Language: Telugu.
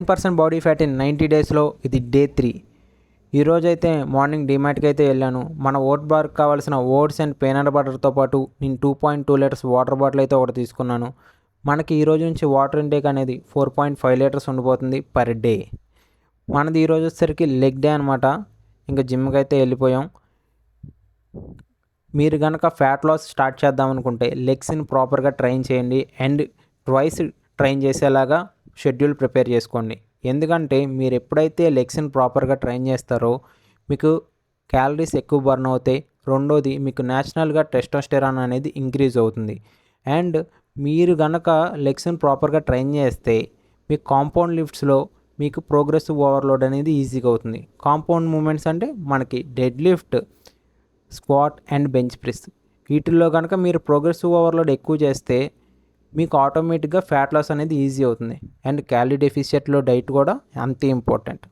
10% బాడీ ఫ్యాట్ ఇన్ 90 డేస్లో ఇది డే 3. ఈరోజైతే మార్నింగ్ డీమార్ట్కి అయితే వెళ్ళాను. మన ఓట్ బార్కి కావాల్సిన ఓట్స్ అండ్ పీనట్ బటర్తో పాటు నేను 2.2 లీటర్స్ వాటర్ బాటిల్ అయితే ఒకటి తీసుకున్నాను. మనకి ఈరోజు నుంచి వాటర్ ఇంటేక్ అనేది 4.5 లీటర్స్ ఉండిపోతుంది పర్ డే. మనది ఈరోజు వచ్చేసరికి లెగ్ డే అనమాట. ఇంకా జిమ్కి అయితే వెళ్ళిపోయాం. మీరు కనుక ఫ్యాట్ లాస్ స్టార్ట్ చేద్దాం అనుకుంటే లెగ్స్ని ప్రాపర్గా ట్రైన్ చేయండి అండ్ ట్వైస్ ట్రైన్ చేసేలాగా షెడ్యూల్ ప్రిపేర్ చేసుకోండి. ఎందుకంటే మీరు ఎప్పుడైతే లెగ్స్ని ప్రాపర్గా ట్రైన్ చేస్తారో మీకు క్యాలరీస్ ఎక్కువ బర్న్ అవుతాయి. రెండోది మీకు న్యాచురల్గా టెస్టోస్టెరాన్ అనేది ఇంక్రీజ్ అవుతుంది. అండ్ మీరు కనుక లెగ్స్ని ప్రాపర్గా ట్రైన్ చేస్తే మీకు కాంపౌండ్ లిఫ్ట్స్లో మీకు ప్రోగ్రెసివ్ ఓవర్లోడ్ అనేది ఈజీగా అవుతుంది. కాంపౌండ్ మూమెంట్స్ అంటే మనకి dead lift, squat and bench press. వీటిల్లో కనుక మీరు ప్రోగ్రెసివ్ ఓవర్లోడ్ ఎక్కువ చేస్తే మీకు ఆటోమేటిక్గా ఫ్యాట్ లాస్ అనేది ఈజీ అవుతుంది. అండ్ క్యాలరీ డెఫిషియట్లో డైట్ కూడా అంతే ఇంపార్టెంట్.